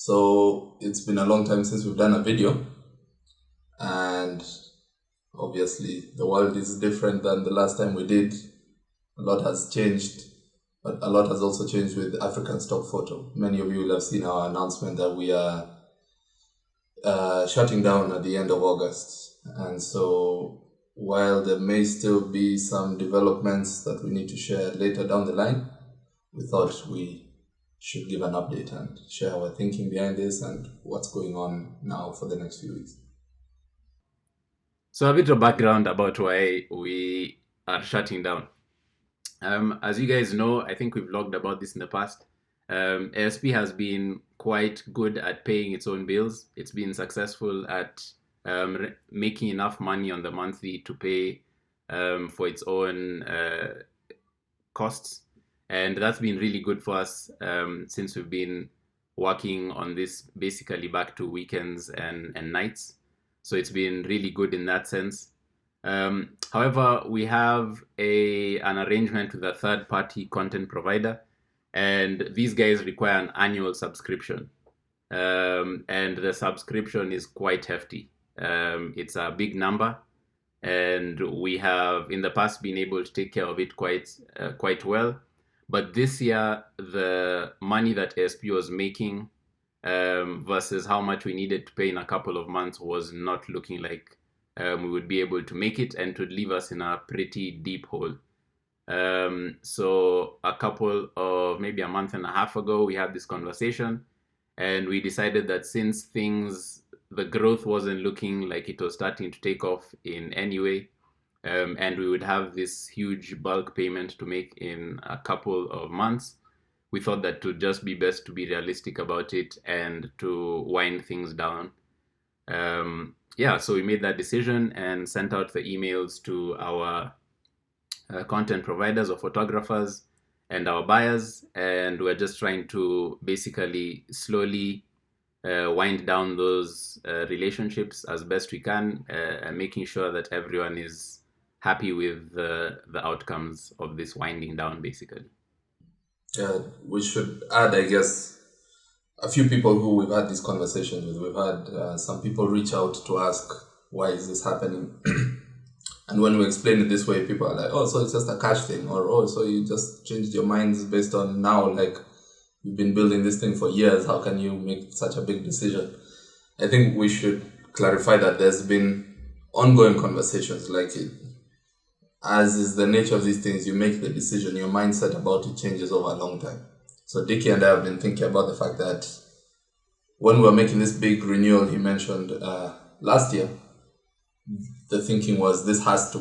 So it's been a long time since we've done a video, and obviously the world is different than the last time we did. A lot has changed, but a lot has also changed with African Stock Photo. Many of you will have seen our announcement that we are shutting down at the end of August. And so while there may still be some developments that we need to share later down the line, we thought we should give an update and share our thinking behind this and what's going on now for the next few weeks. So a bit of background about why we are shutting down. As you guys know, I think we've vlogged about this in the past. ASP has been quite good at paying its own bills. It's been successful at making enough money on the monthly to pay for its own costs. And that's been really good for us since we've been working on this basically back to weekends and nights. So it's been really good in that sense. However, we have an arrangement with a third-party content provider, and these guys require an annual subscription. And the subscription is quite hefty. It's a big number, and we have in the past been able to take care of it quite well. But this year, the money that ASP was making versus how much we needed to pay in a couple of months was not looking like we would be able to make it, and to leave us in a pretty deep hole. So a couple of maybe a month and a half ago, we had this conversation, and we decided that since the growth wasn't looking like it was starting to take off in any way, and we would have this huge bulk payment to make in a couple of months, we thought that it would just be best to be realistic about it and to wind things down. So we made that decision and sent out the emails to our content providers or photographers and our buyers, and we're just trying to basically slowly wind down those relationships as best we can, and making sure that everyone is happy with the outcomes of this winding down, basically. Yeah, we should add, I guess, a few people who we've had these conversations with. We've had some people reach out to ask, why is this happening? And when we explain it this way, people are like, oh, so it's just a cash thing, or oh, so you just changed your minds based on now, like you've been building this thing for years, how can you make such a big decision? I think we should clarify that there's been ongoing conversations, like it, as is the nature of these things, you make the decision, your mindset about it changes over a long time. So Dickie and I have been thinking about the fact that when we were making this big renewal he mentioned last year, the thinking was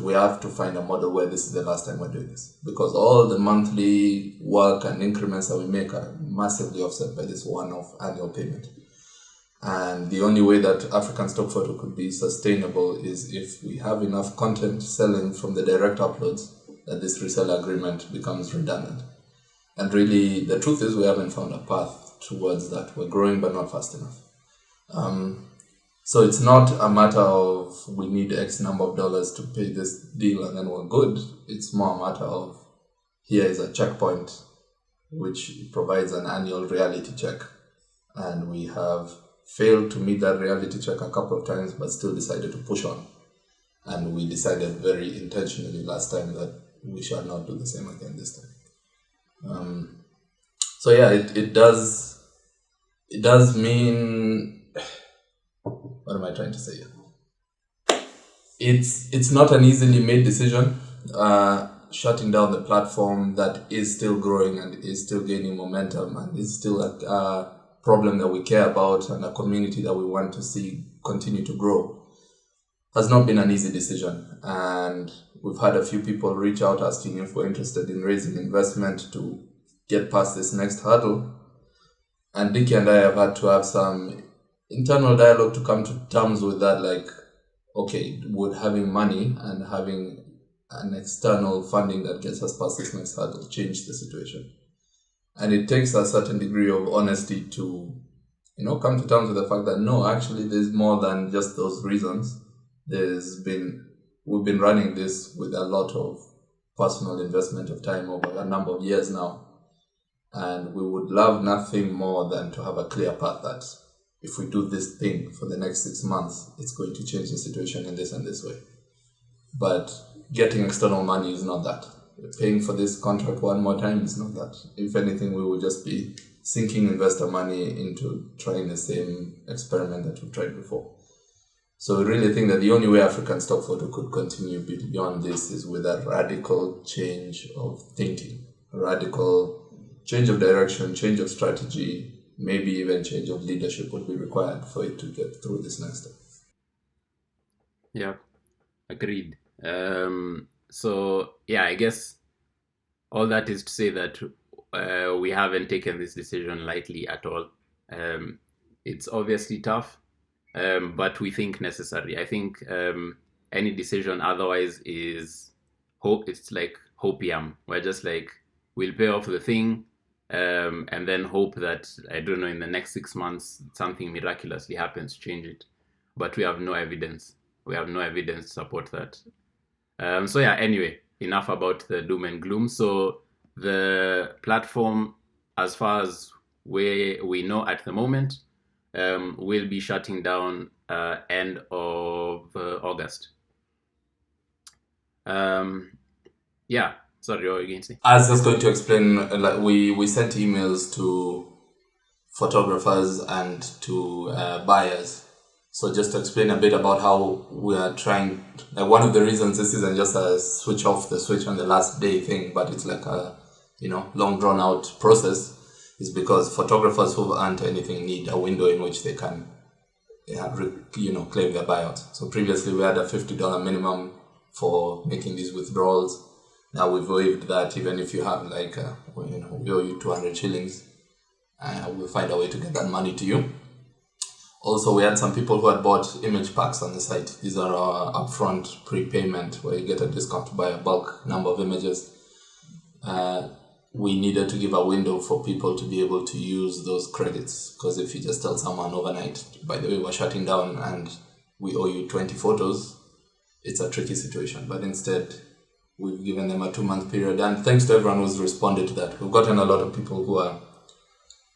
we have to find a model where this is the last time we're doing this, because all the monthly work and increments that we make are massively offset by this one-off annual payment. And the only way that African Stock Photo could be sustainable is if we have enough content selling from the direct uploads that this reseller agreement becomes redundant. And really, the truth is we haven't found a path towards that. We're growing, but not fast enough. So it's not a matter of we need X number of dollars to pay this deal and then we're good. It's more a matter of here is a checkpoint which provides an annual reality check. And we have failed to meet that reality check a couple of times, but still decided to push on. And we decided very intentionally last time that we shall not do the same again this time. So yeah, it does mean, what am I trying to say here? It's not an easily made decision. Shutting down the platform that is still growing and is still gaining momentum and is still a problem that we care about and a community that we want to see continue to grow has not been an easy decision. And we've had a few people reach out asking if we're interested in raising investment to get past this next hurdle. And Dickie and I have had to have some internal dialogue to come to terms with that, like, okay, would having money and having an external funding that gets us past this next hurdle change the situation? And it takes a certain degree of honesty to, come to terms with the fact that no, actually there's more than just those reasons. We've been running this with a lot of personal investment of time over a number of years now. And we would love nothing more than to have a clear path that if we do this thing for the next 6 months, it's going to change the situation in this and this way. But getting external money is not that. Paying for this contract one more time is not that. If anything, we will just be sinking investor money into trying the same experiment that we've tried before. So we really think that the only way African stock photo could continue beyond this is with a radical change of thinking, a radical change of direction, change of strategy, maybe even change of leadership would be required for it to get through this next step. Yeah, agreed. So yeah, I guess all that is to say that we haven't taken this decision lightly at all. It's obviously tough, but we think necessary. I think any decision otherwise is hope. It's like hopium. We're just like, we'll pay off the thing, and then hope that, I don't know, in the next 6 months something miraculously happens to change it. But we have no evidence. We have no evidence to support that. So yeah, anyway, enough about the doom and gloom. So the platform, as far as we know at the moment, will be shutting down end of August. Yeah, sorry, what were you going to say? I was just going to explain, like we sent emails to photographers and to buyers. So just to explain a bit about how we are trying, like one of the reasons this isn't just a switch off the switch on the last day thing, but it's like a, long drawn out process, is because photographers who aren't anything need a window in which they can, claim their buyout. So previously we had a $50 minimum for making these withdrawals. Now we've waived that. Even if you have we owe you 200 shillings, we'll find a way to get that money to you. Also, we had some people who had bought image packs on the site. These are our upfront prepayment where you get a discount to buy a bulk number of images. We needed to give a window for people to be able to use those credits, because if you just tell someone overnight, by the way, we're shutting down and we owe you 20 photos, it's a tricky situation. But instead, we've given them a 2-month period, and thanks to everyone who's responded to that. We've gotten a lot of people who are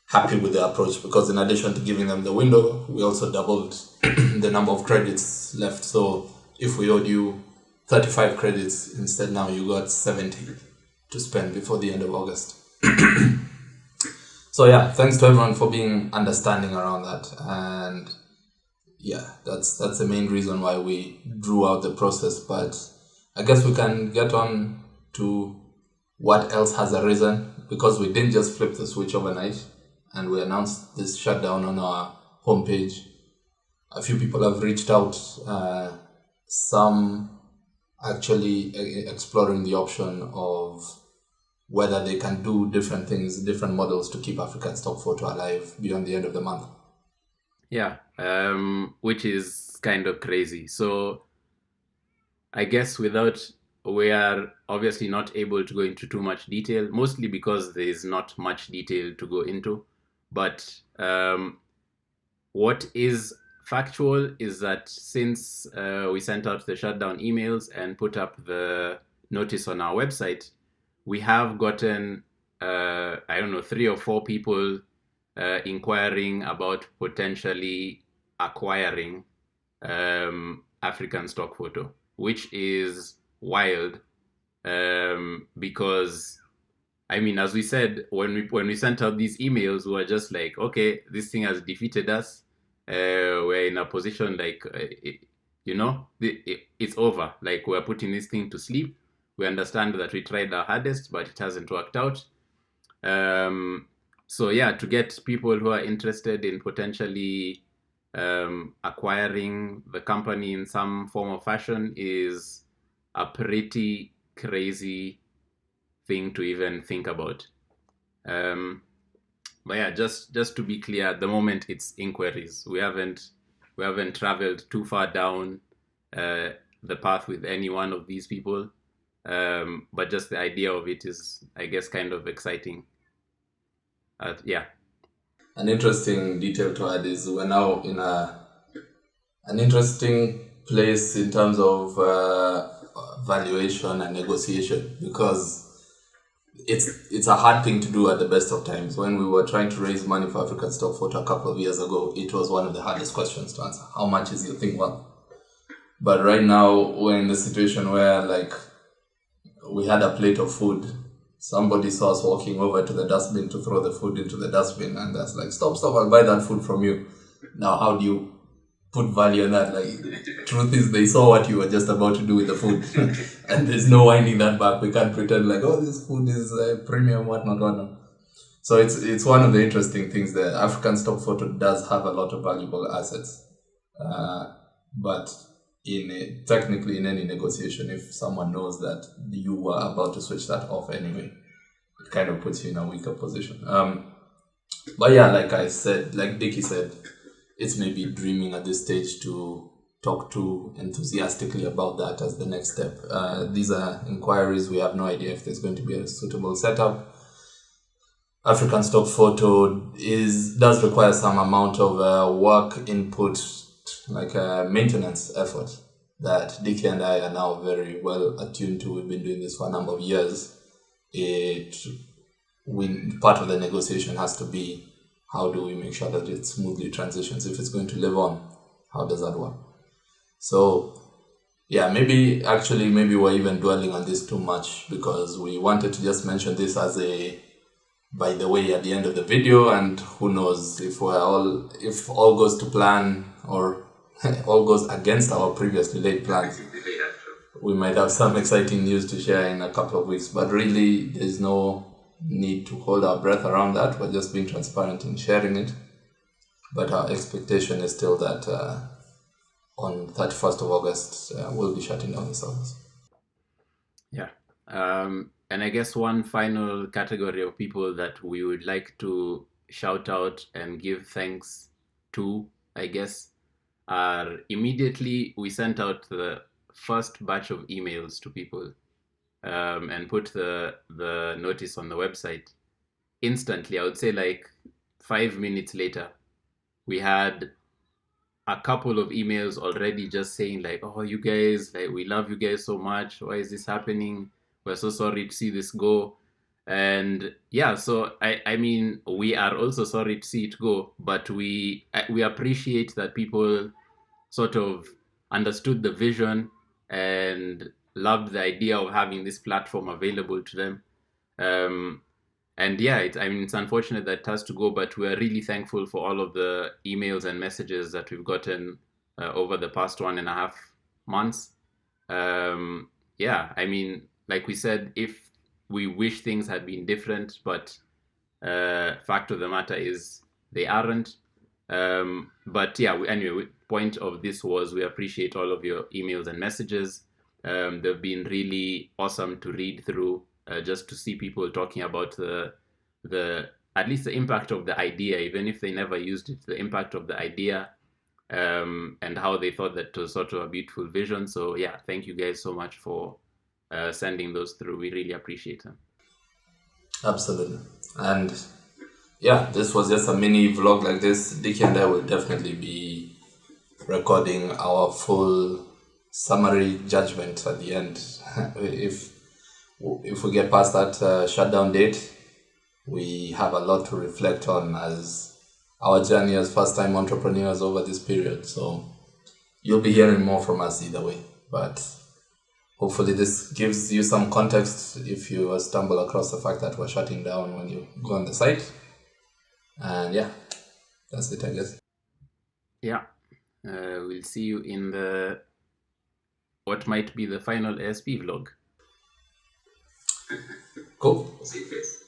happy with the approach, because in addition to giving them the window, we also doubled the number of credits left. So if we owed you 35 credits, instead now you got 70 to spend before the end of August. So yeah, thanks to everyone for being understanding around that. And yeah, that's the main reason why we drew out the process. But I guess we can get on to what else has arisen, because we didn't just flip the switch overnight and we announced this shutdown on our homepage. A few people have reached out, some actually exploring the option of whether they can do different things, different models to keep African stock photo alive beyond the end of the month. Yeah, which is kind of crazy. So I guess we are obviously not able to go into too much detail, mostly because there is not much detail to go into. But what is factual is that since we sent out the shutdown emails and put up the notice on our website, we have gotten, 3 or 4 people inquiring about potentially acquiring African stock photo, which is wild, because as we said, when we sent out these emails, we were just like, okay, this thing has defeated us. We're in a position like, it's over. Like, we're putting this thing to sleep. We understand that we tried our hardest, but it hasn't worked out. So yeah, to get people who are interested in potentially acquiring the company in some form or fashion is a pretty crazy thing to even think about. But yeah, just to be clear, at the moment it's inquiries. We haven't traveled too far down the path with any one of these people. But just the idea of it is, I guess, kind of exciting. Yeah. An interesting detail to add is we're now in an interesting place in terms of valuation and negotiation, because it's a hard thing to do at the best of times. When we were trying to raise money for African Stock Photo a couple of years ago, it was one of the hardest questions to answer. How much is your thing worth? But right now, we're in the situation where, like, we had a plate of food. Somebody saw us walking over to the dustbin to throw the food into the dustbin, and that's like, stop, I'll buy that food from you. Now, how do you put value on that? Like, truth is, they saw what you were just about to do with the food, and there's no winding that back. We can't pretend like, oh, this food is premium, whatnot. So it's one of the interesting things. The African Stock Photo does have a lot of valuable assets, but technically in any negotiation, if someone knows that you were about to switch that off anyway, it kind of puts you in a weaker position. But yeah, like I said, like Dickie said, it's maybe dreaming at this stage to talk too enthusiastically about that as the next step. These are inquiries. We have no idea if there's going to be a suitable setup. African Stock Photo does require some amount of work input, like a maintenance effort that Dickie and I are now very well attuned to. We've been doing this for a number of years. Part of the negotiation has to be, how do we make sure that it smoothly transitions? If it's going to live on, how does that work? So yeah, maybe we're even dwelling on this too much, because we wanted to just mention this as a by the way at the end of the video, and who knows, if all goes to plan, or all goes against our previously laid plans, we might have some exciting news to share in a couple of weeks. But really, there's no need to hold our breath around that. We're just being transparent in sharing it. But our expectation is still that on 31st of August, we'll be shutting down the service. Yeah. And I guess one final category of people that we would like to shout out and give thanks to, I guess, are immediately we sent out the first batch of emails to people and put the notice on the website. Instantly, I would say like 5 minutes later, we had a couple of emails already just saying like, oh, you guys, like, we love you guys so much. Why is this happening? We're so sorry to see this go. And yeah, so I mean, we are also sorry to see it go, but we appreciate that people sort of understood the vision and loved the idea of having this platform available to them. And yeah, it's unfortunate that it has to go, but we're really thankful for all of the emails and messages that we've gotten over the past 1.5 months. Yeah, I mean, like we said, if we wish things had been different, but fact of the matter is they aren't. But yeah, anyway, point of this was we appreciate all of your emails and messages. They've been really awesome to read through, just to see people talking about the at least the impact of the idea, even if they never used it, the impact of the idea, and how they thought that was sort of a beautiful vision. So yeah, thank you guys so much for sending those through. We really appreciate them. Absolutely. And yeah, this was just a mini vlog like this. Dickie and I will definitely be recording our full summary judgment at the end. if we get past that shutdown date, we have a lot to reflect on as our journey as first-time entrepreneurs over this period. So you'll be hearing more from us either way. But hopefully this gives you some context if you stumble across the fact that we're shutting down when you go on the site. And yeah, that's it, I guess. Yeah, we'll see you in what might be the final ASP vlog. Cool. See you guys.